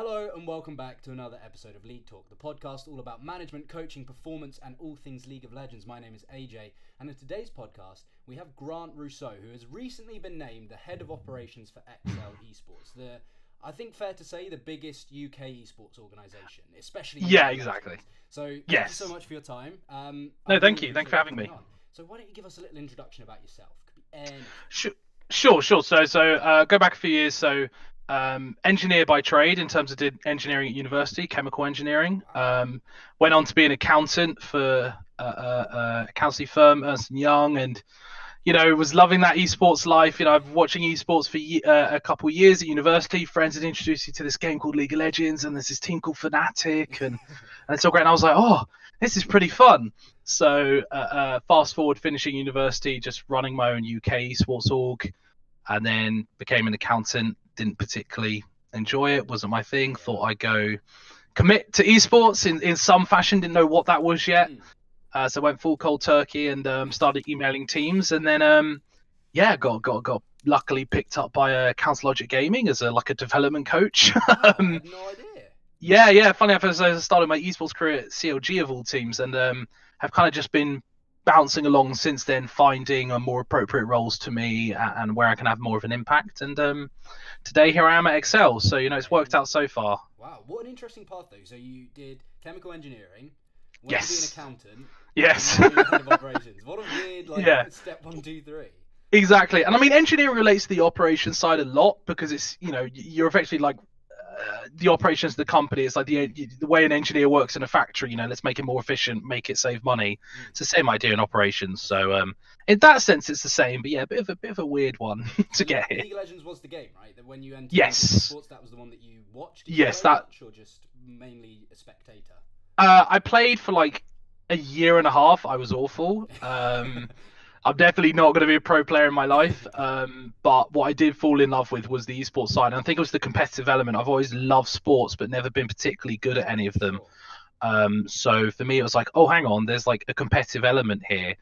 Hello and welcome back to another episode of league Talk, the podcast all about management, coaching, performance and all things League of Legends. My name is AJ and in today's podcast we have Grant Rousseau, who has recently been named the head of operations for Excel Esports. I think fair to say the biggest UK esports organisation, especially exactly. So thank you so much for your time. No, thank you. Thanks for having me. So why don't you give us a little introduction about yourself? Could be anything. Sure. So go back a few years. So engineer by trade in terms of did engineering at university, chemical engineering. Went on to be an accountant for a accountancy firm, Ernst & Young, and was loving that esports life. I've been watching esports for a couple of years at university. Friends had introduced me to this game called League of Legends, and there's this team called Fnatic, and it's all great. And I was like, oh, this is pretty fun. So fast forward, finishing university, just running my own UK esports org, and then became an accountant. Didn't particularly enjoy it, wasn't my thing. Thought I'd go commit to esports in some fashion. Didn't know what that was yet. So went full cold turkey and started emailing teams, and then got luckily picked up by Council Logic Gaming as a development coach. I had no idea. Yeah. Funny enough, I started my esports career at CLG of all teams, and have kind of just been bouncing along since then, finding more appropriate roles to me and where I can have more of an impact. And today here I am at Excel. So it's worked out so far. Wow, what an interesting path though. So you did chemical engineering. Went to be an accountant. Yes. Head of operations. What a weird step 1, 2, 3. Exactly. And I mean, engineering relates to the operations side a lot because it's you're effectively the operations of the company. It's like the way an engineer works in a factory. Let's make it more efficient, make it save money. It's the same idea in operations. So in that sense, it's the same. But yeah, a bit of a weird one to get here. League of Legends was the game, right? That when you entered sports, that was the one that you watched. Yes, or just mainly a spectator. I played for a year and a half. I was awful. I'm definitely not going to be a pro player in my life, but what I did fall in love with was the esports side. And I think it was the competitive element. I've always loved sports, but never been particularly good at any of them. So for me, it was like, oh, hang on, there's a competitive element here,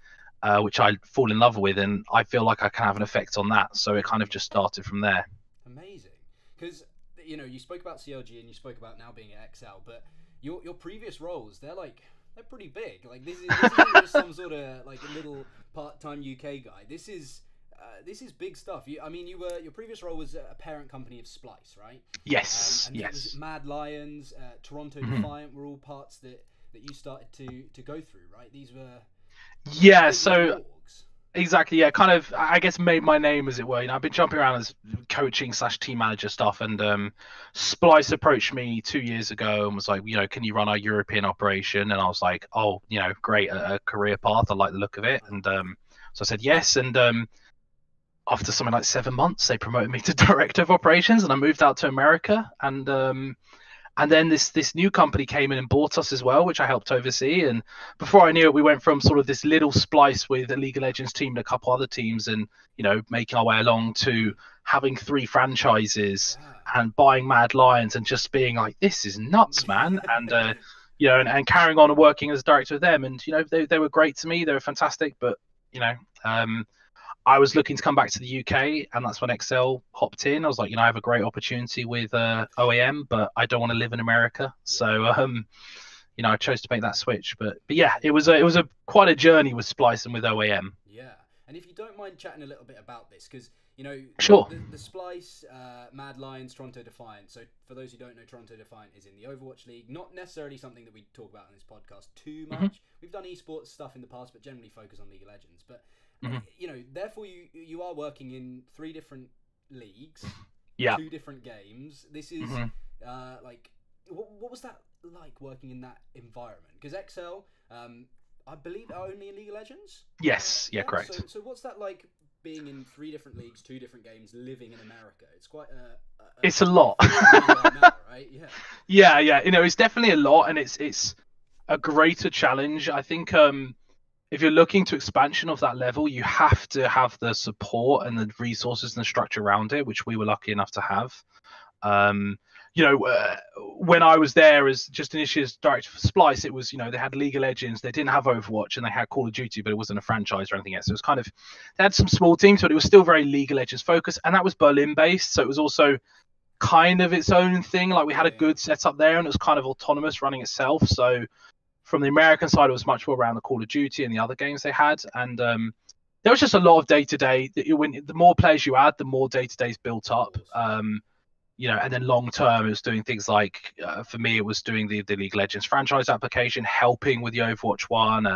which I fall in love with, and I feel like I can have an effect on that. So it kind of just started from there. Amazing. Because, you spoke about CLG and you spoke about now being at XL, but your previous roles, they're pretty big. This isn't just some sort of a little part-time UK guy. This is big stuff. Your previous role was a parent company of Splyce, right? Yes. And yes. Mad Lions, Toronto Defiant were all parts that you started to go through, right? These were so exactly, yeah, kind of, I guess, made my name, as it were. I've been jumping around as coaching / team manager stuff, and Splyce approached me 2 years ago and was like, can you run our European operation? And I was like, oh, great, a career path. I like the look of it. And so I said yes, and after something like 7 months, they promoted me to director of operations, and I moved out to America. And then this new company came in and bought us as well, which I helped oversee. And before I knew it, we went from sort of this little Splyce with a League of Legends team and a couple other teams, and making our way along to having 3 franchises and buying Mad Lions and just being like, this is nuts, man. And and carrying on and working as a director with them. And they were great to me. They were fantastic. But I was looking to come back to the UK, and that's when Excel hopped in. I was like, I have a great opportunity with OAM, but I don't want to live in America. So, I chose to make that switch. But yeah, it was quite a journey with Splyce and with OAM. Yeah, and if you don't mind chatting a little bit about this, because sure, the Splyce, Mad Lions, Toronto Defiant. So for those who don't know, Toronto Defiant is in the Overwatch League. Not necessarily something that we talk about on this podcast too much. We've done esports stuff in the past, but generally focus on League of Legends. But therefore you are working in 3 different leagues, 2 different games. This is what was that like working in that environment? Because Excel, I believe, are only in League of Legends. Yes, correct. So what's that like being in 3 different leagues, 2 different games, living in America? It's quite it's a lot. Right? Yeah. It's definitely a lot, and it's a greater challenge. I think if you're looking to expansion of that level, you have to have the support and the resources and the structure around it, which we were lucky enough to have. When I was there as just initially as director for Splyce, it was, they had League of Legends, they didn't have Overwatch, and they had Call of Duty, but it wasn't a franchise or anything else. So it was kind of, they had some small teams, but it was still very League of Legends focused, and that was Berlin based. So it was also kind of its own thing. Like we had a Yeah. good setup there, and it was kind of autonomous running itself. So from the American side, it was much more around the Call of Duty and the other games they had, and there was just a lot of day to day. When the more players you add, the more day to days built up. You know, and then long term, it was doing things like, for me, it was doing the League of Legends franchise application, helping with the Overwatch one,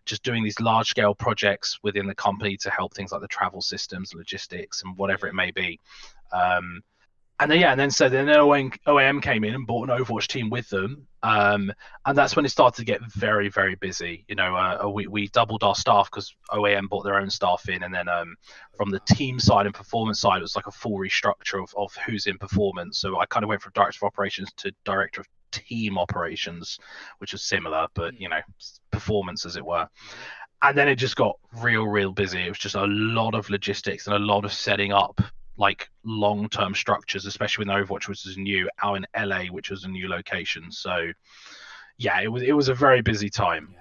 just doing these large scale projects within the company to help things like the travel systems, logistics, and whatever it may be. And then OAM came in and bought an Overwatch team with them, and that's when it started to get very, very busy. You know, we doubled our staff because OAM bought their own staff in, and then from the team side and performance side, it was like a full restructure of who's in performance. So I kind of went from director of operations to director of team operations, which was similar, but you know, performance as it were. And then it just got real busy. It was just a lot of logistics and a lot of setting up like long-term structures, especially when Overwatch was new, out in LA, which was a new location. So yeah, it was a very busy time.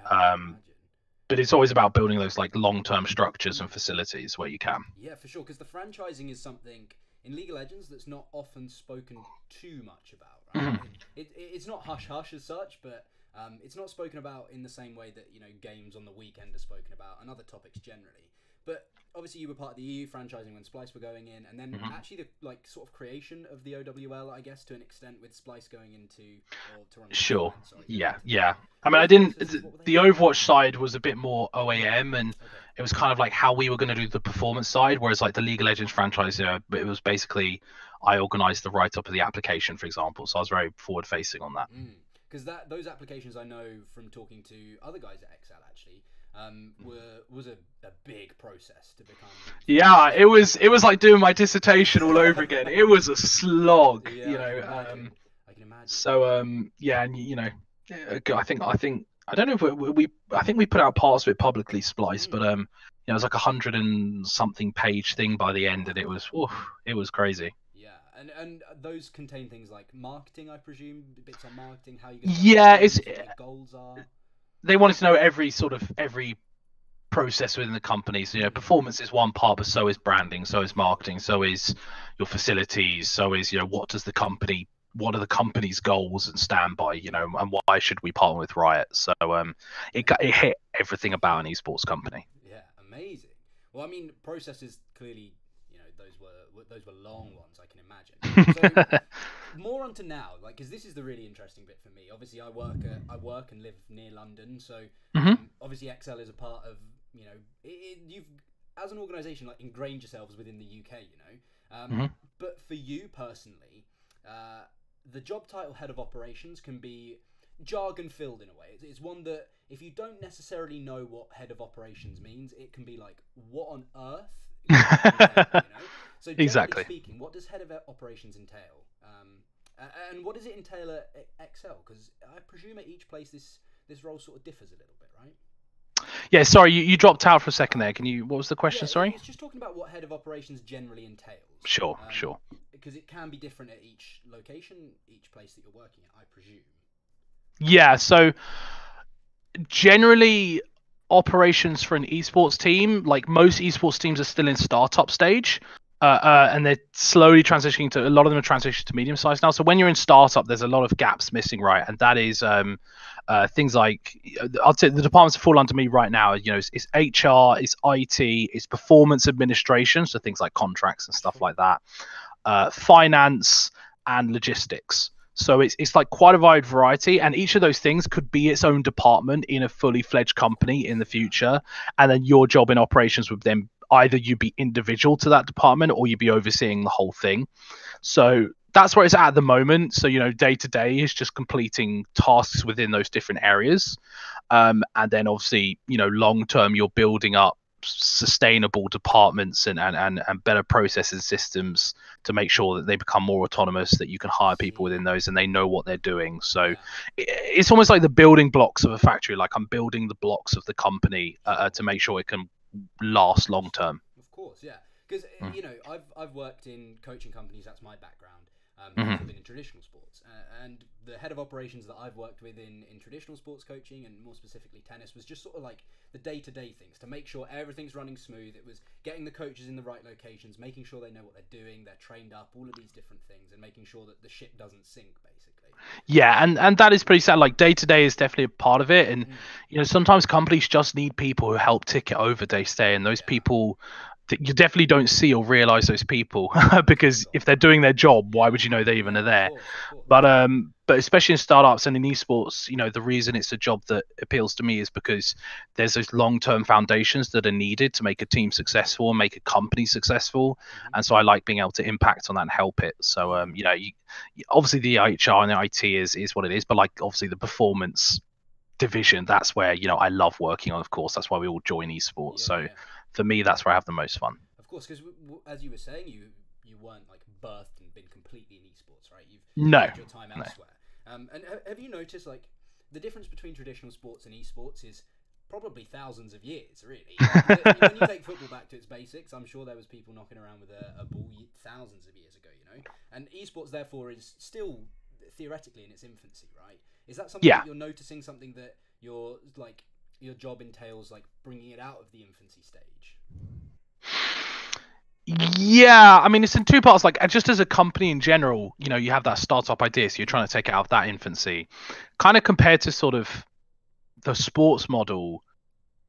But it's always about building those like long-term structures and facilities where you can. Yeah, for sure, because the franchising is something in League of Legends that's not often spoken too much about, right? It's not hush-hush as such, but it's not spoken about in the same way that, you know, games on the weekend are spoken about and other topics generally. But obviously you were part of the EU franchising when Splyce were going in, and then actually the like sort of creation of the OWL, I guess, to an extent, with Splyce going into to run. Sure. Yeah. I mean, I didn't. The Overwatch side was a bit more OAM, and it was kind of like how we were going to do the performance side, whereas like the League of Legends franchise, you know, it was basically I organised the write-up of the application, for example. So I was very forward-facing on that. Because those applications, I know from talking to other guys at Excel actually. Was a big process to become. Yeah, it was like doing my dissertation all over again. It was a slog, yeah, you know. I can imagine. So yeah, and you know, I think I don't know if I think we put out parts of it publicly, Splyce, but you know, it was like 100 and something page thing by the end, and it was crazy. Yeah, and those contain things like marketing, I presume, bits on marketing, how you. It's what your goals are. They wanted to know every process within the company. So, you know, performance is one part, but so is branding, so is marketing, so is your facilities, so is, you know, what are the company's goals and stand by, you know, and why should we partner with Riot? So it hit everything about an esports company. Yeah, amazing. Well, I mean, processes clearly, you know, those were long ones, I can imagine. So more onto now, like, because this is the really interesting bit for me. Obviously, I work and live near London, so obviously Excel is a part of, you know, you've as an organisation like ingrained yourselves within the UK, you know. But for you personally, the job title head of operations can be jargon filled in a way. It's one that if you don't necessarily know what head of operations means, it can be like, what on earth? You know? So generally speaking, what does head of operations entail? And what does it entail at Excel? Because I presume at each place this role sort of differs a little bit, right? Yeah, sorry, you dropped out for a second there. What was the question? Sorry? It's just talking about what head of operations generally entails. Sure. Because it can be different at each location, each place that you're working at, I presume. Yeah, so generally operations for an esports team, like most esports teams are still in startup stage. And they're slowly transitioning to, a lot of them are transitioning to medium size now. So when you're in startup, there's a lot of gaps missing, right? And that is things like, I'd say the departments that fall under me right now, you know, it's HR, it's IT, it's performance administration, so things like contracts and stuff like that, finance and logistics. So it's like quite a wide variety, and each of those things could be its own department in a fully fledged company in the future. And then your job in operations would then either you be individual to that department or you be overseeing the whole thing. So that's where it's at the moment. So, you know, day to day is just completing tasks within those different areas. And then obviously, you know, long term, you're building up sustainable departments and better processes and systems to make sure that they become more autonomous, that you can hire people within those and they know what they're doing. So it's almost like the building blocks of a factory. Like I'm building the blocks of the company to make sure it can last long term. Of course, yeah, because you know, I've worked in coaching companies. That's my background. Who's Mhm. been in traditional sports. And the head of operations that I've worked with in traditional sports coaching, and more specifically tennis, was just sort of like the day-to-day things to make sure everything's running smooth. It was getting the coaches in the right locations, making sure they know what they're doing, they're trained up, all of these different things, and making sure that the ship doesn't sink, basically. Yeah, and that is pretty sad. Like day to day is definitely a part of it, and sometimes companies just need people who help tick it over day to day, and those people that you definitely don't see or realize those people because if they're doing their job, why would you know they even are there? Of course. But especially in startups and in esports, the reason it's a job that appeals to me is because there's those long-term foundations that are needed to make a team successful and make a company successful, and so I like being able to impact on that and help it. So obviously the HR and the IT is what it is, but like obviously the performance division, that's where I love working on. Of course, that's why we all join esports. So for me, that's where I have the most fun. Of course, because as you were saying, you weren't like birthed and been completely in esports, right? You've spent your time elsewhere. And have you noticed like the difference between traditional sports and esports is probably thousands of years, really. When you take football back to its basics, I'm sure there was people knocking around with a ball thousands of years ago, And esports, therefore, is still theoretically in its infancy, right? Is that something that you're noticing, something that your job entails, like bringing it out of the infancy stage? Yeah, I mean, it's in two parts. Like, just as a company in general, you have that startup idea, so you're trying to take it out of that infancy. Kind of compared to sort of the sports model,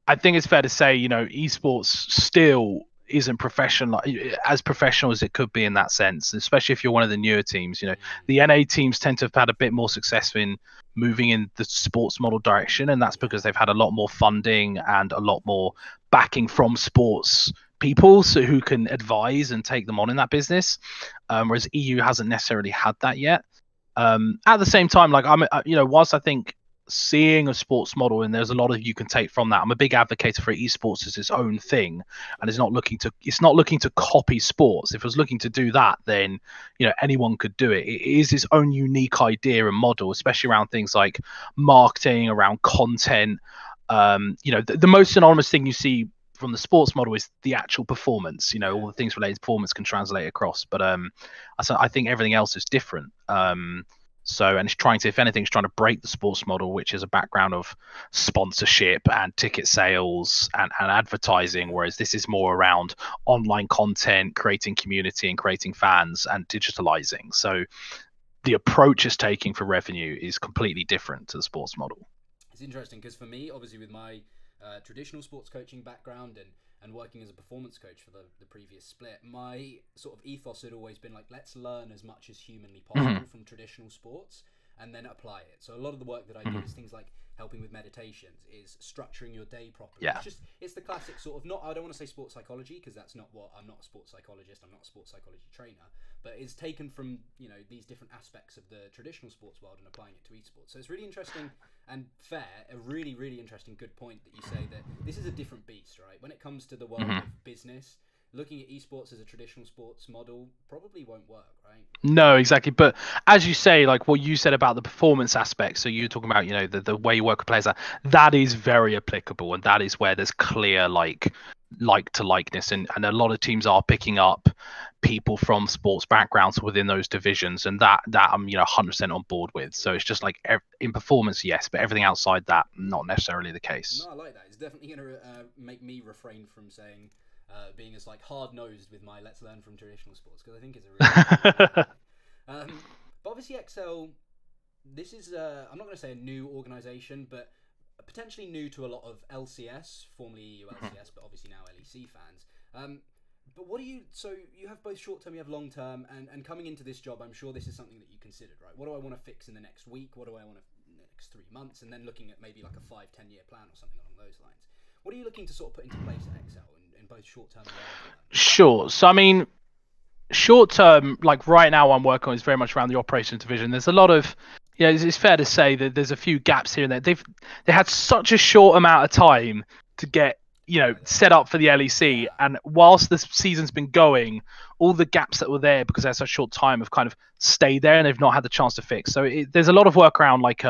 I think it's fair to say, esports still isn't as professional as it could be in that sense, especially if you're one of the newer teams. The NA teams tend to have had a bit more success in moving in the sports model direction, and that's because they've had a lot more funding and a lot more backing from sports people who can advise and take them on in that business, whereas EU hasn't necessarily had that yet. At the same time, like whilst I think seeing a sports model and there's a lot of you can take from that, I'm a big advocate for esports as its own thing, and it's not looking to copy sports. If it was looking to do that, then anyone could do it. It is its own unique idea and model, especially around things like marketing, around content. The most synonymous thing you see from the sports model is the actual performance. All the things related to performance can translate across, but I think everything else is different. And it's if anything, it's trying to break the sports model, which is a background of sponsorship and ticket sales and advertising, whereas this is more around online content, creating community and creating fans and digitalizing. So the approach it's taking for revenue is completely different to the sports model. It's interesting because for me, obviously with my traditional sports coaching background and working as a performance coach for the previous split, my sort of ethos had always been like, let's learn as much as humanly possible from traditional sports and then apply it. So a lot of the work that I do is things like helping with meditations, is structuring your day properly. It's the classic sort of, I don't want to say sports psychology because that's not what, I'm not a sports psychologist, I'm not a sports psychology trainer, but it's taken from these different aspects of the traditional sports world and applying it to esports. So it's really interesting and fair, a really, really interesting, good point that you say that this is a different beast, right? When it comes to the world of business, looking at esports as a traditional sports model probably won't work, right? No, exactly. But as you say, like what you said about the performance aspect, so you're talking about, the way you work with players, that is very applicable, and that is where there's clear like to likeness, and a lot of teams are picking up people from sports backgrounds within those divisions, and that I'm 100% on board with. So it's just like in performance, yes, but everything outside that, not necessarily the case. No, I like that. It's definitely going to make me refrain from saying being as like hard-nosed with my let's learn from traditional sports, because I think it's a really but obviously Excel, this is I'm not going to say a new organization, but potentially new to a lot of LCS, formerly EU LCS, but obviously now LEC fans. But what do you, so you have both short term, you have long term, and coming into this job, I'm sure this is something that you considered, right? What do I want to fix in the next week? What do I want to in the next 3 months? And then looking at maybe like a 5-10 year plan or something along those lines. What are you looking to sort of put into place at Excel in both short term and long term? Sure. So I mean, short term, like right now I'm working on is very much around the operations division. There's a lot of, it's fair to say that there's a few gaps here and there. They had such a short amount of time to get set up for the LEC, and whilst the season's been going, all the gaps that were there because they had such short time have kind of stayed there, and they've not had the chance to fix. So there's a lot of work around like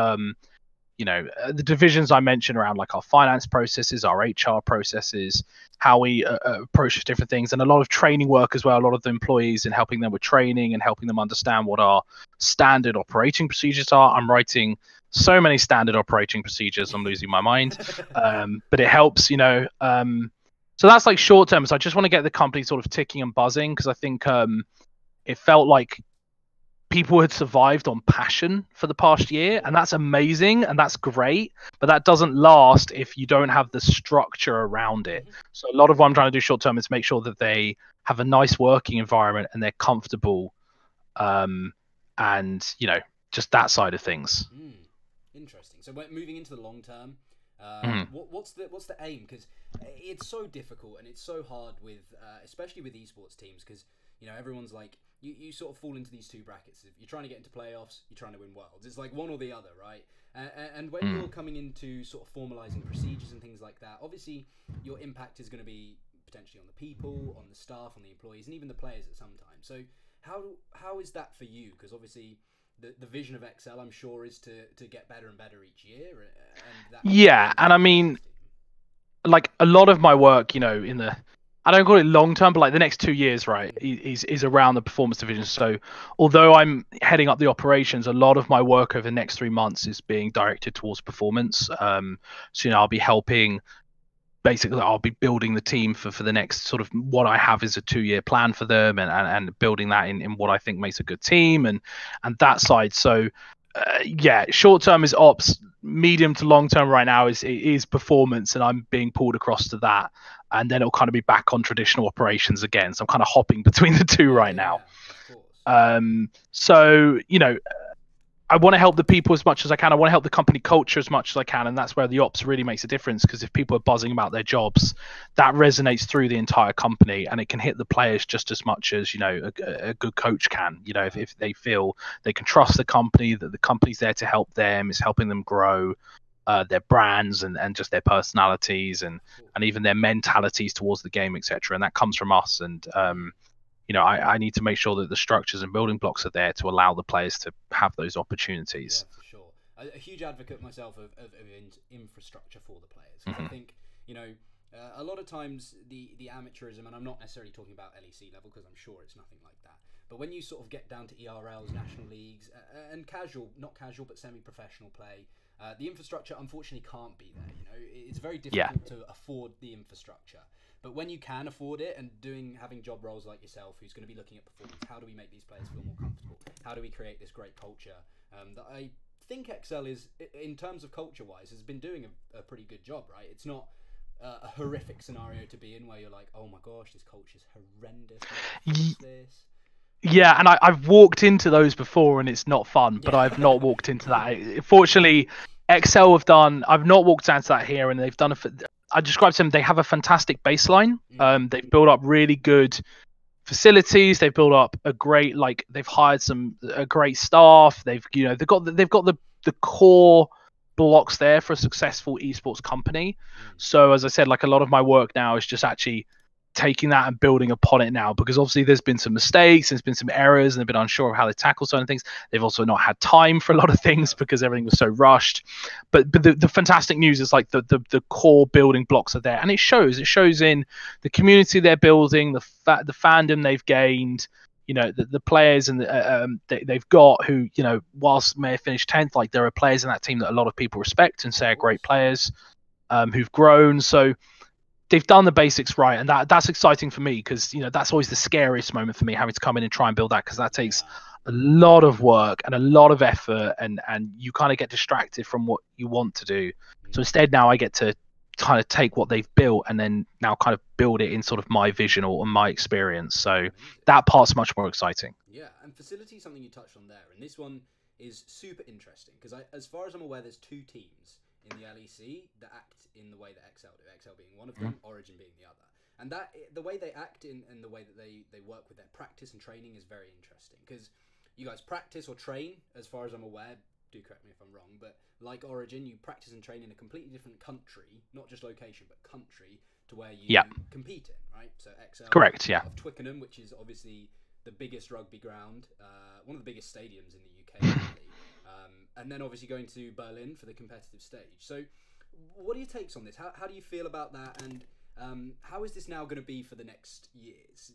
the divisions I mentioned around like our finance processes, our HR processes, how we approach different things, and a lot of training work as well. A lot of the employees and helping them with training and helping them understand what our standard operating procedures are. I'm writing so many standard operating procedures, I'm losing my mind. But it helps, so that's like short term. So I just want to get the company sort of ticking and buzzing, because I think it felt like people had survived on passion for the past year, and that's amazing and that's great, but that doesn't last if you don't have the structure around it. So a lot of what I'm trying to do short term is make sure that they have a nice working environment and they're comfortable, and just that side of things. Interesting. So moving into the long term, what's the aim? Because it's so difficult and it's so hard with especially with esports teams, because everyone's like, you sort of fall into these two brackets. If you're trying to get into playoffs, you're trying to win worlds. It's like one or the other, right? And when you're coming into sort of formalizing procedures and things like that, obviously your impact is going to be potentially on the people, on the staff, on the employees, and even the players at some time. So how is that for you? Because obviously the vision of Excel, I'm sure, is to get better and better each year. And I mean, like a lot of my work, I don't call it long term, but like the next 2 years, right, is around the performance division. So although I'm heading up the operations, a lot of my work over the next 3 months is being directed towards performance. So I'll be helping. Basically, I'll be building the team for the next sort of, what I have is a 2-year plan for them, and building that in what I think makes a good team and that side. So short term is ops, medium to long term right now is performance, and I'm being pulled across to that, and then it'll kind of be back on traditional operations again. So I'm kind of hopping between the two right now. So I want to help the people as much as I can. I want to help the company culture as much as I can, and that's where the ops really makes a difference, because if people are buzzing about their jobs, that resonates through the entire company, and it can hit the players just as much as a good coach can. If they feel they can trust the company, that the company's there to help them, is helping them grow their brands and just their personalities and even their mentalities towards the game, etc. And that comes from us. And I need to make sure that the structures and building blocks are there to allow the players to have those opportunities. Yeah, for sure. A huge advocate myself of infrastructure for the players. I think, a lot of times the amateurism, and I'm not necessarily talking about LEC level, because I'm sure it's nothing like that, but when you sort of get down to ERLs, national leagues, and not casual, but semi-professional play, the infrastructure unfortunately can't be there. It's very difficult to afford the infrastructure. But when you can afford it, and having job roles like yourself, who's going to be looking at performance, how do we make these players feel more comfortable? How do we create this great culture? That I think Excel is, in terms of culture-wise, has been doing a pretty good job, right? It's not a horrific scenario to be in where you're like, oh my gosh, this culture is horrendous. Yeah, and I've walked into those before, and it's not fun, but I've not walked into that. Fortunately, Excel I've not walked into that here, and they've done I described to them, they have a fantastic baseline. They've built up really good facilities. They've built up a great, they've hired a great staff. They've got the core blocks there for a successful esports company. So as I said, like a lot of my work now is just actually taking that and building upon it now, because obviously there's been some mistakes, there's been some errors, and they've been unsure of how they tackle certain things. They've also not had time for a lot of things because everything was so rushed. But the fantastic news is like the core building blocks are there, and it shows in the community they're building, the fandom they've gained, the players and they've got, who whilst may have finished 10th, like there are players in that team that a lot of people respect and say are great players, who've grown. So they've done the basics right, and that's exciting for me, because that's always the scariest moment for me, having to come in and try and build that, because that takes a lot of work and a lot of effort, and you kind of get distracted from what you want to do. So instead, now I get to kind of take what they've built and then now kind of build it in sort of my vision or my experience. So that part's much more exciting. Yeah, and facility is something you touched on there, and this one is super interesting, because as far as I'm aware, there's 2 teams in the LEC that act in the way that Excel do, Excel being one of them, Origin being the other. And that the way they act and the way that they work with their practice and training is very interesting, because you guys practice or train, as far as I'm aware, do correct me if I'm wrong, but like Origin, you practice and train in a completely different country, not just location, but country, to where you compete in, right? So Excel, correct, yeah, of Twickenham, which is obviously the biggest rugby ground, one of the biggest stadiums in the UK, And then obviously going to Berlin for the competitive stage. So what are your takes on this? How do you feel about that? And how is this now going to be for the next years?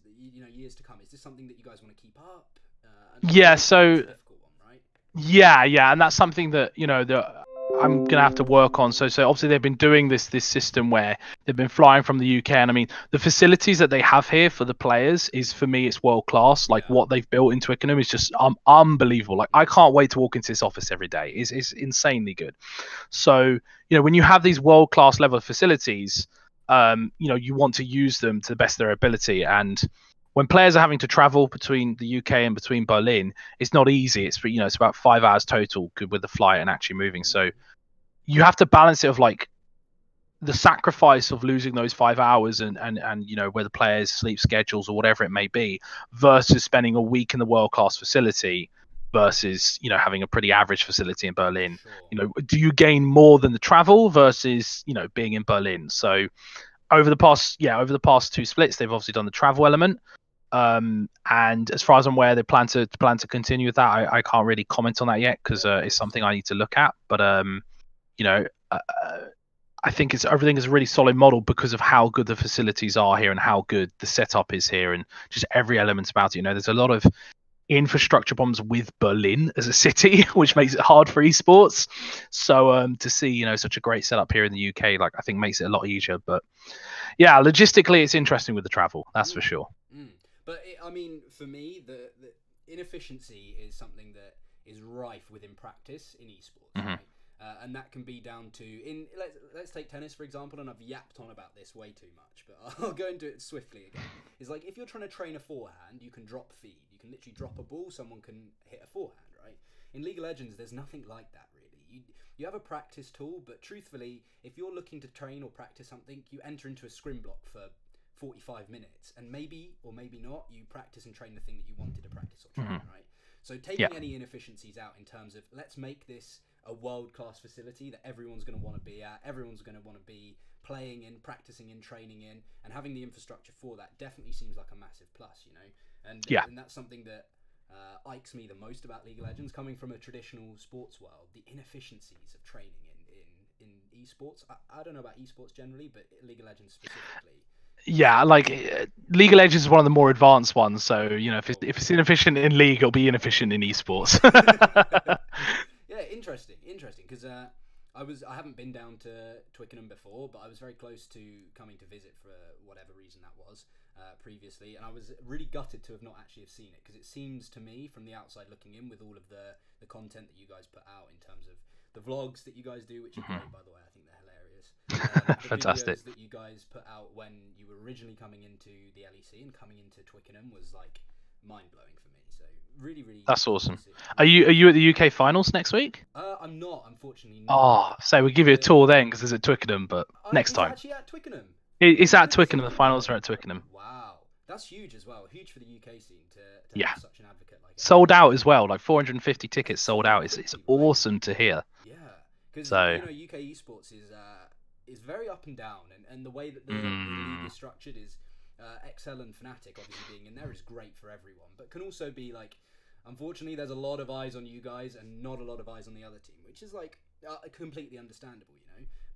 Years to come. Is this something that you guys want to keep up? Yeah. So. It's a difficult one, right? Yeah, and that's something that I'm gonna have to work on. So obviously they've been doing this system where they've been flying from the UK, and I mean the facilities that they have here for the players is, for me, it's world class. Like what they've built in Twickenham is just unbelievable. Like I can't wait to walk into this office every day. It's insanely good. So when you have these world class level of facilities, you want to use them to the best of their ability. And when players are having to travel between the UK and between Berlin, it's not easy. It's it's about 5 hours total with the flight and actually moving. So you have to balance it of like the sacrifice of losing those 5 hours and where the players' sleep schedules or whatever it may be, versus spending a week in the world class facility versus having a pretty average facility in Berlin. Sure. Do you gain more than the travel versus being in Berlin? So over the past 2 splits, they've obviously done the travel element. And as far as I'm aware, they plan to continue with that. I can't really comment on that yet because it's something I need to look at. But I think everything is a really solid model because of how good the facilities are here and how good the setup is here and just every element about it. There's a lot of infrastructure problems with Berlin as a city, which makes it hard for esports. So to see such a great setup here in the UK, like I think makes it a lot easier. But yeah, logistically, it's interesting with the travel. That's for sure. But I mean, for me, the inefficiency is something that is rife within practice in esports, right? And that can be down to let's take tennis for example, and I've yapped on about this way too much, but I'll go into it swiftly again. It's like if you're trying to train a forehand, you can drop feed. You can literally drop a ball, someone can hit a forehand, right? In League of Legends, there's nothing like that really. You have a practice tool, but truthfully, if you're looking to train or practice something, you enter into a scrim block for 45 minutes, and maybe or maybe not, you practice and train the thing that you wanted to practice or train, right? So taking any inefficiencies out in terms of let's make this a world-class facility that everyone's going to want to be at, everyone's going to want to be playing in, practicing in, training in, and having the infrastructure for that definitely seems like a massive plus, and that's something that ikes me the most about League of Legends, coming from a traditional sports world. The inefficiencies of training in esports. I don't know about esports generally, but League of Legends specifically. Yeah, like League of Legends is one of the more advanced ones, so if it's inefficient in League, it'll be inefficient in esports. Yeah, interesting, because I haven't been down to Twickenham before, but I was very close to coming to visit for whatever reason that was previously, and I was really gutted to have not actually have seen it, because it seems to me from the outside looking in, with all of the content that you guys put out in terms of the vlogs that you guys do, which are great, by the way, I think they're hilarious. The Fantastic. videos that you guys put out when you were originally coming into the LEC and coming into Twickenham was like mind-blowing for me. So really that's awesome. Are you at the UK finals next week? I'm not, unfortunately. Oh, so we'll give you a tour then, because it's at Twickenham, but next time. It's actually at Twickenham. It's at Twickenham. The finals are at Twickenham. Wow, that's huge as well. Huge for the UK scene to have such an advocate like that. Sold out as well. Like 450 tickets sold out. It's awesome to hear. Yeah, because UK esports is very up and down, and the way that the league is structured is Excel and Fnatic obviously being in there is great for everyone, but can also be like, unfortunately, there's a lot of eyes on you guys and not a lot of eyes on the other team, which is like completely understandable,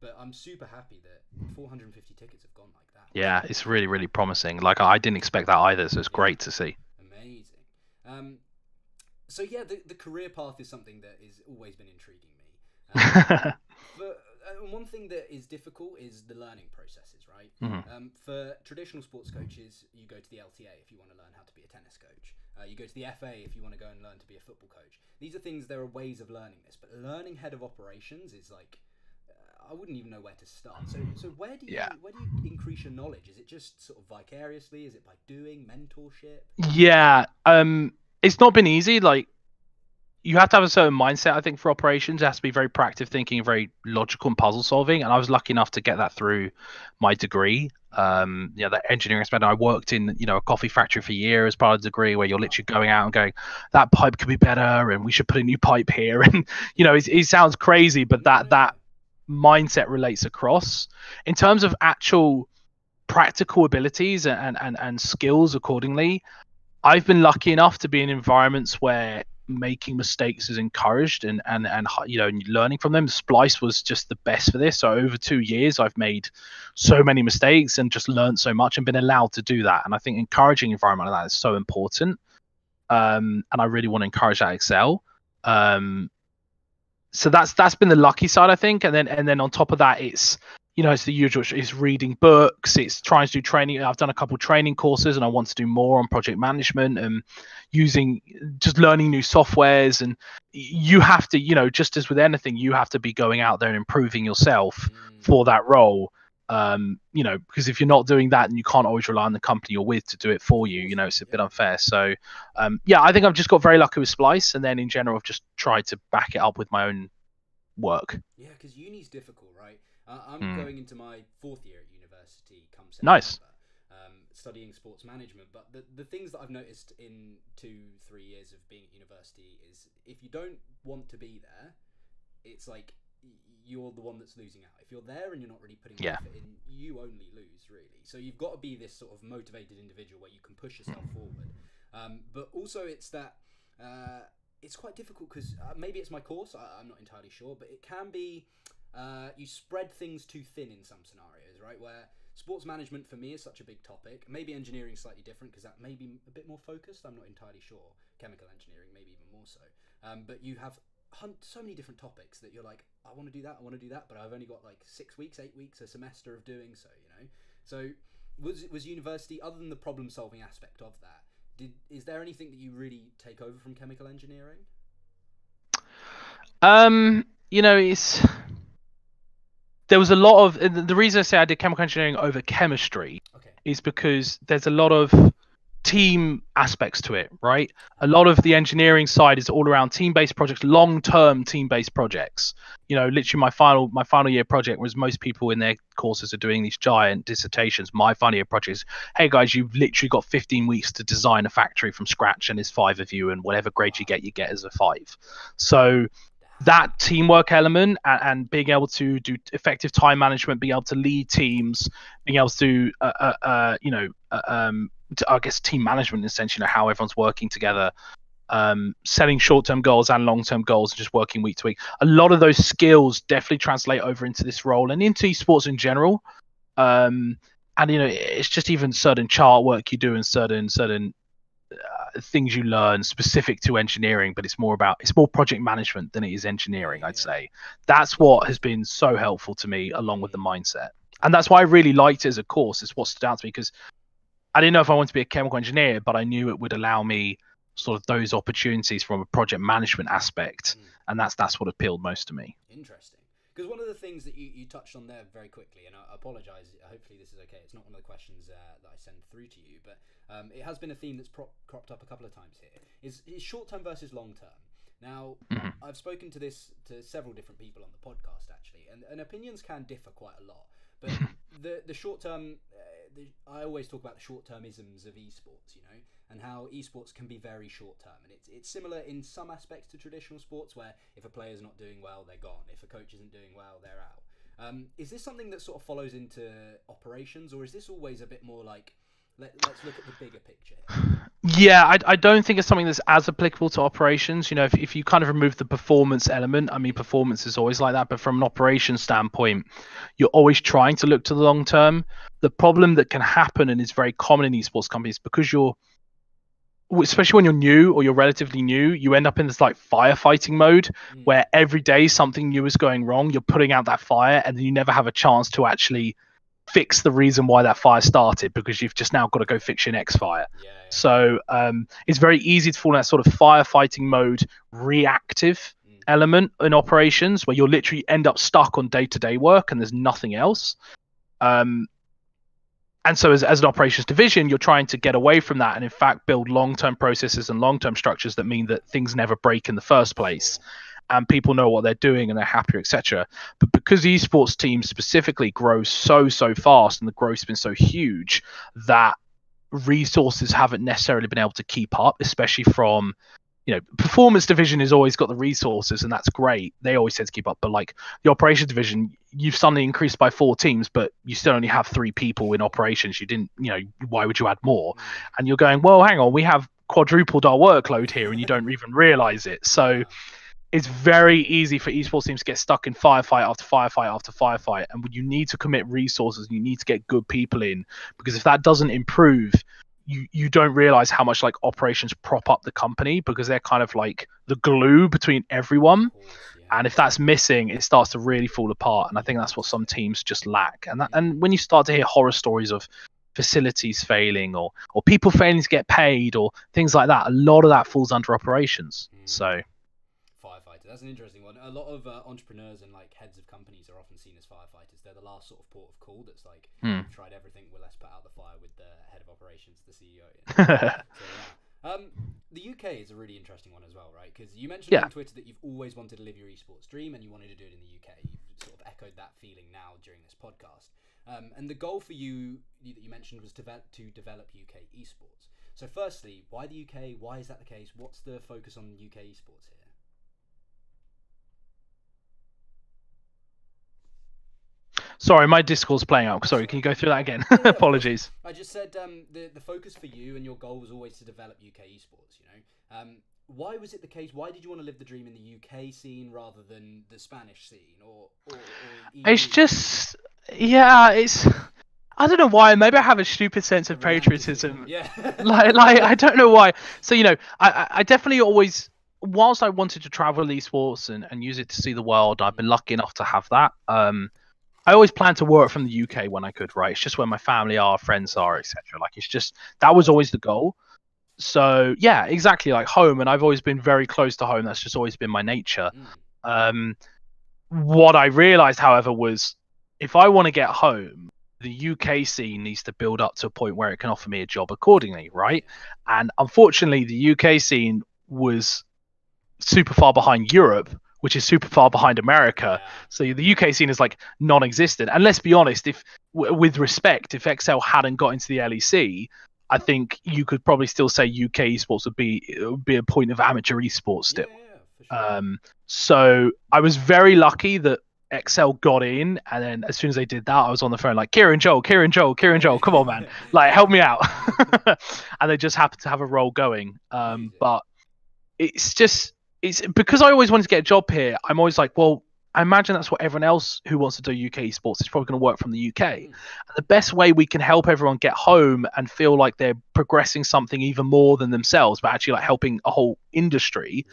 But I'm super happy that 450 tickets have gone like that. Yeah, it's really, really promising. Like I didn't expect that either, so it's great to see. Amazing. So yeah, the career path is something that has always been intriguing me. But one thing that is difficult is the learning processes, right? For traditional sports coaches, you go to the LTA if you want to learn how to be a tennis coach. You go to the FA if you want to go and learn to be a football coach. These are things, there are ways of learning this, but learning head of operations is like, I wouldn't even know where to start. So where do you increase your knowledge? Is it just sort of vicariously? Is it by doing mentorship? Yeah, it's not been easy. Like, you have to have a certain mindset, I think, for operations. It has to be very proactive thinking, very logical and puzzle solving. And I was lucky enough to get that through my degree. The engineering aspect. I worked in, a coffee factory for a year as part of the degree, where you're literally going out and going, that pipe could be better, and we should put a new pipe here. And it sounds crazy, but that mindset relates across. In terms of actual practical abilities and skills accordingly, I've been lucky enough to be in environments where making mistakes is encouraged and you know, learning from them. Splyce was just the best for this. So over 2 years, I've made so many mistakes and just learned so much and been allowed to do that. And I think encouraging environment like that is so important. And I really want to encourage that at Excel. So that's been the lucky side, I think. And then on top of that, it's, you know, it's the usual. It's reading books. It's trying to do training. I've done a couple training courses, and I want to do more on project management and just learning new softwares. And you have to, you know, just as with anything, you have to be going out there and improving yourself for that role. You know, because if you're not doing that, and you can't always rely on the company you're with to do it for you, you know, it's a bit unfair. So, yeah, I think I've just got very lucky with Splyce, and then in general, I've just tried to back it up with my own work. Yeah, because uni's difficult, right? I'm going into my 4th year at university come September, Nice. Studying sports management. But the things that I've noticed in 2-3 years of being at university is if you don't want to be there, it's like you're the one that's losing out. If you're there and you're not really putting effort in, you only lose, really. So you've got to be this sort of motivated individual where you can push yourself forward. But also it's that it's quite difficult because maybe it's my course, I'm not entirely sure, but it can be you spread things too thin in some scenarios, right? Where sports management for me is such a big topic. Maybe engineering is slightly different because that may be a bit more focused. I'm not entirely sure. Chemical engineering, maybe even more so. But you have so many different topics that you're like, I want to do that, but I've only got like 6 weeks, 8 weeks, a semester of doing so, you know? So was university, other than the problem solving aspect of that, is there anything that you really take over from chemical engineering? You know, there was a lot of, the reason I say I did chemical engineering over chemistry is because there's a lot of team aspects to it, right? A lot of the engineering side is all around team-based projects, long-term team-based projects. You know, literally my final year project was, most people in their courses are doing these giant dissertations. My final year project is, hey guys, you've literally got 15 weeks to design a factory from scratch, and it's 5 of you, and whatever grade you get as a 5. So that teamwork element and being able to do effective time management, being able to lead teams, being able to I guess team management, essentially, you know, how everyone's working together, setting short-term goals and long-term goals, and just working week to week. A lot of those skills definitely translate over into this role and into esports in general. And you know, it's just even certain chart work you do and certain things you learn specific to engineering, but it's more project management than it is engineering. I'd say that's what has been so helpful to me, along with the mindset, and that's why I really liked it as a course. It's what stood out to me, because I didn't know if I wanted to be a chemical engineer, but I knew it would allow me sort of those opportunities from a project management aspect, and that's what appealed most to me. Interesting. Because one of the things that you touched on there very quickly, and I apologise, hopefully this is okay, it's not one of the questions that I send through to you, but it has been a theme that's cropped up a couple of times here, is short-term versus long-term. Now, I've spoken to several different people on the podcast, actually, and opinions can differ quite a lot, but the short-term, I always talk about the short-termisms of esports, you know, and how esports can be very short-term, and it's similar in some aspects to traditional sports, where if a player's not doing well, they're gone. If a coach isn't doing well, they're out. Is this something that sort of follows into operations, or is this always a bit more like, let's look at the bigger picture? Yeah, I don't think it's something that's as applicable to operations. You know, if you kind of remove the performance element, I mean, performance is always like that, but from an operations standpoint, you're always trying to look to the long term. The problem that can happen, and is very common in esports companies, because especially when you're new or you're relatively new, you end up in this like firefighting mode where every day something new is going wrong. You're putting out that fire, and then you never have a chance to actually fix the reason why that fire started, because you've just now got to go fix your next fire. So it's very easy to fall in that sort of firefighting mode, reactive element in operations, where you'll literally end up stuck on day-to-day work and there's nothing else. And so as an operations division, you're trying to get away from that and in fact build long-term processes and long-term structures that mean that things never break in the first place, and people know what they're doing and they're happier, etc. But because esports teams specifically grow so fast, and the growth's been so huge, that resources haven't necessarily been able to keep up, especially from, you know, performance division has always got the resources, and that's great. They always tend to keep up. But like the operations division, you've suddenly increased by 4 teams, but you still only have 3 people in operations. You didn't, you know, why would you add more? And you're going, well, hang on, we have quadrupled our workload here, and you don't even realize it. So it's very easy for esports teams to get stuck in firefight after firefight after firefight, and you need to commit resources, you need to get good people in, because if that doesn't improve, you don't realize how much like operations prop up the company, because they're kind of like the glue between everyone. And if that's missing, it starts to really fall apart. And I think that's what some teams just lack. And when you start to hear horror stories of facilities failing or people failing to get paid or things like that, a lot of that falls under operations. So firefighter, that's an interesting one. A lot of entrepreneurs and like heads of companies are often seen as firefighters. They're the last sort of port of call that's like, we've tried everything, well, let's put out the fire with the head of operations, the CEO. The UK is a really interesting one as well, right? Because you mentioned on Twitter that you've always wanted to live your esports dream and you wanted to do it in the UK. You've sort of echoed that feeling now during this podcast. And the goal for you that you mentioned was to develop UK esports. So firstly, why the UK? Why is that the case? What's the focus on UK esports here? Sorry, my Discord's playing out. Sorry, can you go through that again? Apologies. I just said the focus for you and your goal was always to develop UK esports, you know. Why was it the case? Why did you want to live the dream in the UK scene rather than the Spanish scene? Or it's just, it's... I don't know why. Maybe I have a stupid sense of patriotism. Yeah. like I don't know why. So, you know, I definitely always... Whilst I wanted to travel esports and use it to see the world, I've been lucky enough to have that. I always planned to work from the UK when I could, right? It's just where my family are, friends are, etc. Like, it's just, that was always the goal. So, yeah, exactly, like home. And I've always been very close to home. That's just always been my nature. What I realized, however, was if I want to get home, the UK scene needs to build up to a point where it can offer me a job accordingly, right? And unfortunately, the UK scene was super far behind Europe, which is super far behind America. So the UK scene is like non-existent. And let's be honest, if with respect, if Excel hadn't got into the LEC, I think you could probably still say UK esports would be a point of amateur esports still. For sure. So I was very lucky that Excel got in, and then as soon as they did that, I was on the phone like, Kieran Joel, come on, man, like help me out. And they just happened to have a role going. But it's because I always wanted to get a job here. I'm always like, well, I imagine that's what everyone else who wants to do UK sports is probably going to work from the UK. And the best way we can help everyone get home and feel like they're progressing something even more than themselves, but actually like helping a whole industry,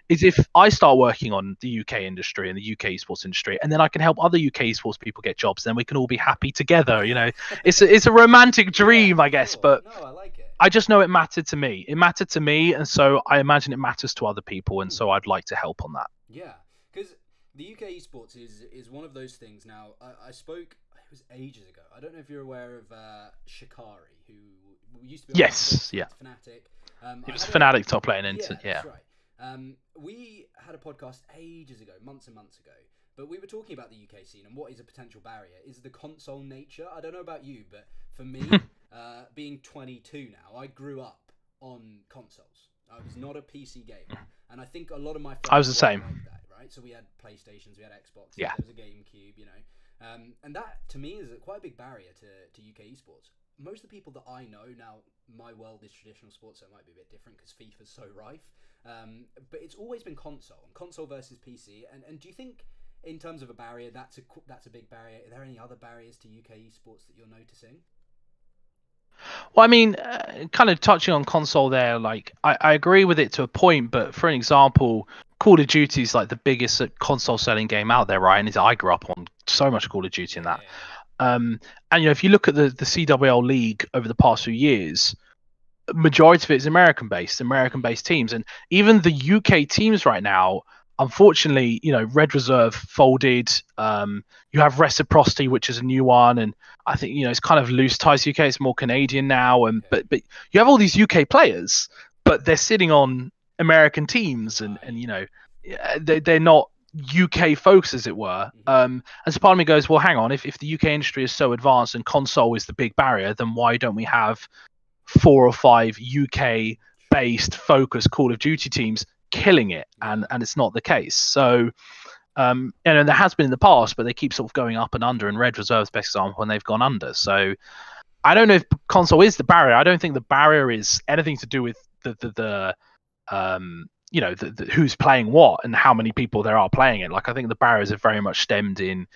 is if I start working on the UK industry and the UK sports industry, and then I can help other UK sports people get jobs. Then we can all be happy together. You know, it's a romantic dream, I guess, but no, I like it. I just know it mattered to me. It mattered to me, and so I imagine it matters to other people, and so I'd like to help on that. Yeah, because the UK esports is one of those things. Now, I spoke, it was ages ago. I don't know if you're aware of Shikari, who used to be Fnatic. He was Fnatic top player in Instant, That's right. We had a podcast ages ago, months and months ago, but we were talking about the UK scene and what is a potential barrier is the console nature. I don't know about you, but for me, being 22 now, I grew up on consoles. I was not a PC gamer, and I think a lot of my friends I was the same. Like that, right? So we had PlayStations, we had Xbox, there was a GameCube, you know, and that to me is quite a big barrier to UK esports. Most of the people that I know now, my world is traditional sports, so it might be a bit different because FIFA's so rife. But it's always been console versus PC. And do you think, in terms of a barrier, that's a big barrier? Are there any other barriers to UK esports that you're noticing? Well, I mean, kind of touching on console there, like I agree with it to a point, but for an example, Call of Duty is like the biggest console selling game out there, right? And I grew up on so much Call of Duty in that. And you know, if you look at the CWL League over the past few years, majority of it is American based teams, and even the UK teams right now, unfortunately, you know, Red Reserve folded. You have Reciprocity, which is a new one, and I think, you know, it's kind of loose ties UK. It's more Canadian now, and but you have all these UK players, but they're sitting on American teams, and you know, they're not UK focused, as it were. And so part of me goes, well, hang on, if the UK industry is so advanced and console is the big barrier, then why don't we have 4 or 5 UK based focused Call of Duty teams killing it? And it's not the case. So and there has been in the past, but they keep sort of going up and under, and Red Reserve's best example when they've gone under. So I don't know if console is the barrier. I don't think the barrier is anything to do with who's playing what and how many people there are playing it. Like I think the barriers are very much stemmed in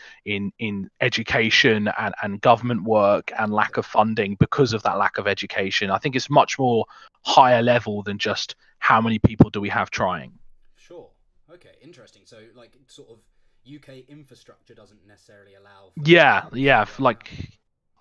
education and government work and lack of funding because of that lack of education. I think it's much more higher level than just how many people do we have trying. Sure. Okay. Interesting. So like sort of UK infrastructure doesn't necessarily allow.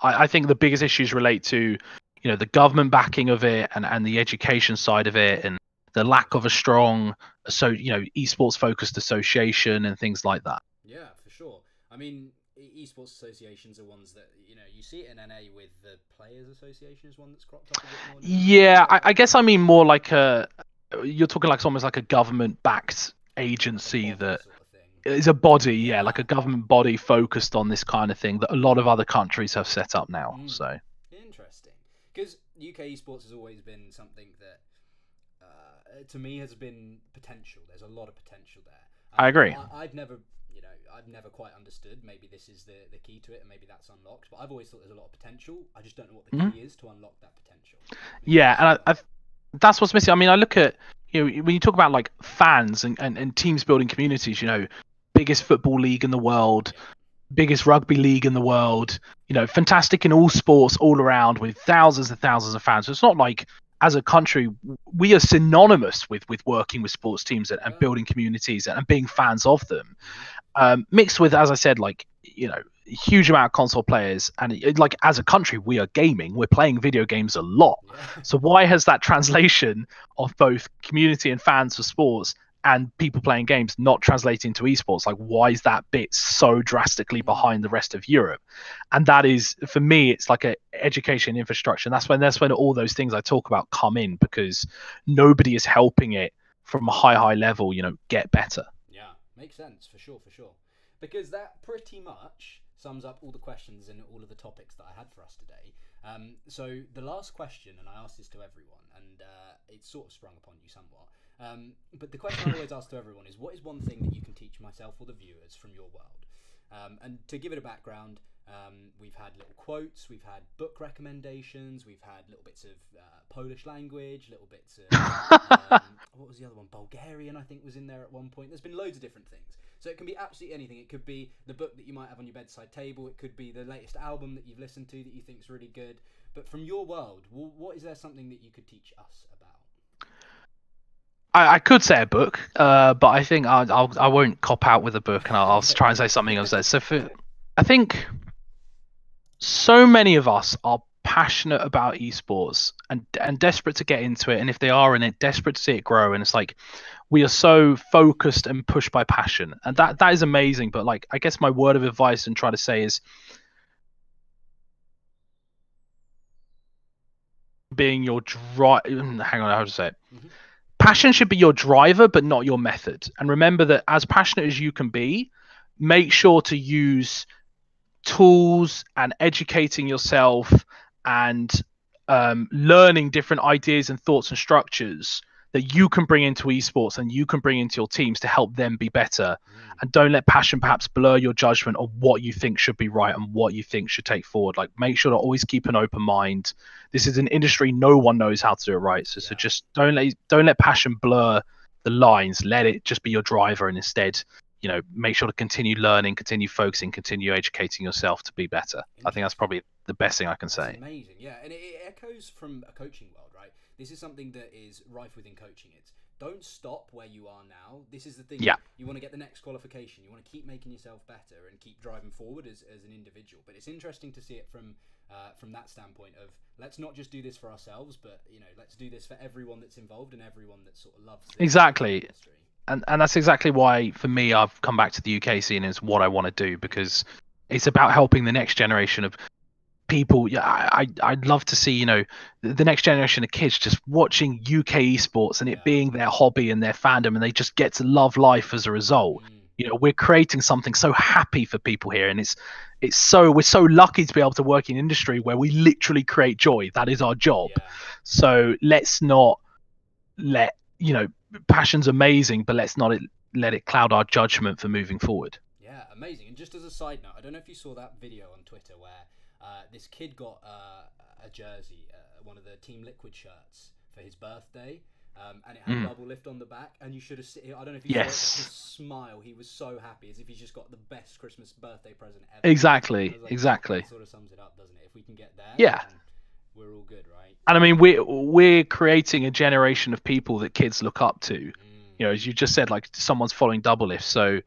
I think the biggest issues relate to the government backing of it and the education side of it and the lack of a strong esports focused association and things like that. Yeah, for sure. I mean, esports associations are ones that you see it in NA with the Players Association is one that's cropped up a bit more now. Yeah, I guess I mean more like you're talking like almost like a government backed agency that sort of thing. is a body, like a government body focused on this kind of thing that a lot of other countries have set up now. So interesting, because UK esports has always been something that to me has been potential. There's a lot of potential there. I agree. I've never quite understood. Maybe this is the key to it, and maybe that's unlocked. But I've always thought there's a lot of potential. I just don't know what the key is to unlock that potential. Yeah, and that's what's missing. I mean, I look at when you talk about like fans and teams building communities. Biggest football league in the world, biggest rugby league in the world. Fantastic in all sports all around with thousands and thousands of fans. So it's not like as a country we are synonymous with working with sports teams and building communities and being fans of them. Mixed with, as I said, like huge amount of console players, and like as a country we are gaming, we're playing video games a lot. So why has that translation of both community and fans for sports and people playing games not translating to esports? Like why is that bit so drastically behind the rest of Europe? And that is, for me, it's like a education infrastructure. And that's when all those things I talk about come in, because nobody is helping it from a high level get better. Makes sense, for sure. Because that pretty much sums up all the questions and all of the topics that I had for us today. So the last question, and I asked this to everyone, and it's sort of sprung upon you somewhat. But the question I always ask to everyone is, what is one thing that you can teach myself or the viewers from your world? And to give it a background, we've had little quotes, we've had book recommendations, we've had little bits of Polish language, little bits of what was the other one? Bulgarian, I think, was in there at one point. There's been loads of different things. So it can be absolutely anything. It could be the book that you might have on your bedside table. It could be the latest album that you've listened to that you think is really good. But from your world, what is there something that you could teach us about? I could say a book, but I think I won't cop out with a book, and I'll try and say something else there. So I think so many of us are passionate about esports and desperate to get into it, and if they are in it, desperate to see it grow. And it's like we are so focused and pushed by passion, and that is amazing. But like, I guess my word of advice and try to say is being your hang on, how to say it. Passion should be your driver, but not your method. And remember that as passionate as you can be, make sure to use tools and educating yourself and learning different ideas and thoughts and structures that you can bring into esports and you can bring into your teams to help them be better. And don't let passion perhaps blur your judgment of what you think should be right and what you think should take forward. Like, make sure to always keep an open mind. This is an industry no one knows how to do it right. So just don't let passion blur the lines. Let it just be your driver, and instead, make sure to continue learning, continue focusing, continue educating yourself to be better. I think that's probably the best thing I can say. That's amazing, yeah. And it echoes from a coaching world, right? This is something that is rife within coaching. It's don't stop where you are now. This is the thing. Yeah. You want to get the next qualification. You want to keep making yourself better and keep driving forward as an individual. But it's interesting to see it from that standpoint of, let's not just do this for ourselves, but let's do this for everyone that's involved and everyone that sort of loves this exactly. industry. And that's exactly why, for me, I've come back to the UK scene is what I want to do, because it's about helping the next generation of people. I'd love to see the next generation of kids just watching UK esports and it being their hobby and their fandom, and they just get to love life as a result. We're creating something so happy for people here, and we're so lucky to be able to work in an industry where we literally create joy. That is our job. So let's not let passion's amazing, but let's not let it cloud our judgment for moving forward. Yeah, amazing. And just as a side note, I don't know if you saw that video on Twitter where this kid got a jersey, one of the Team Liquid shirts for his birthday. And it had double lift on the back, and you should have seen. I don't know if you saw his smile. He was so happy, as if he's just got the best Christmas birthday present ever. Exactly, like, exactly. That sort of sums it up, doesn't it? If we can get there, yeah, we're all good, right? And I mean, we're creating a generation of people that kids look up to. You know, as you just said, like someone's following double lift, so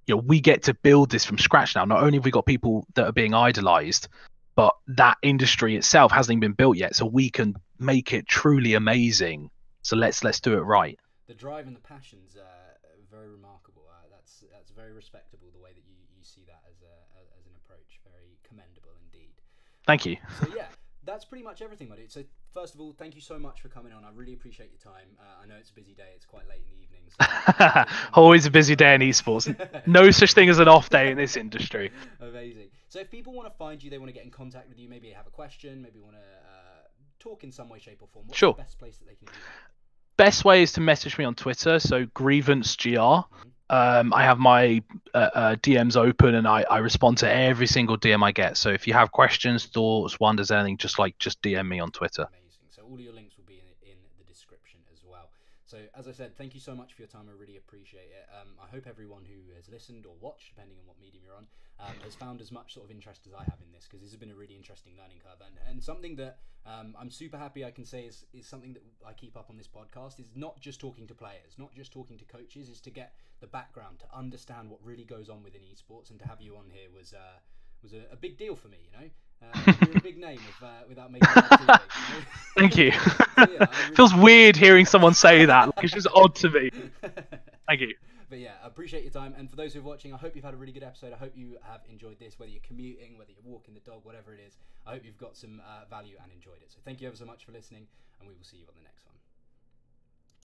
you know we get to build this from scratch now. Not only have we got people that are being idolized, but that industry itself hasn't even been built yet, so we can make it truly amazing. So let's do it right. The drive and the passion's very remarkable. That's very respectable, the way that you see that as an approach. Very commendable indeed. Thank you. So yeah, that's pretty much everything, my dude. So first of all, thank you so much for coming on. I really appreciate your time. I know it's a busy day. It's quite late in the evening. So always a busy day in esports. No such thing as an off day in this industry. Amazing. So if people want to find you, they want to get in contact with you, maybe have a question, maybe want to talk in some way, shape or form, what's the best place that they can do that? Best way is to message me on Twitter, so GrievanceGR. I have my DMs open, and I respond to every single DM I get. So if you have questions, thoughts, wonders, anything, just DM me on Twitter. Amazing. So all your links will be in the description as well. So as I said, thank you so much for your time. I really appreciate it. I hope everyone who has listened or watched, depending on what medium you're on, has found as much sort of interest as I have in this, because this has been a really interesting learning curve, and something that I'm super happy I can say is something that I keep up on this podcast, is not just talking to players, not just talking to coaches, is to get the background, to understand what really goes on within esports, and to have you on here was a big deal for me, you know. You're a big name without making it too big, you know? Thank you. So, yeah, really feels weird hearing someone say that. Like, it's just odd to me. Thank you. But yeah, I appreciate your time, and for those who are watching, I hope you've had a really good episode. I hope you have enjoyed this, whether you're commuting, whether you're walking the dog, whatever it is. I hope you've got some value and enjoyed it. So thank you ever so much for listening, and we will see you on the next one.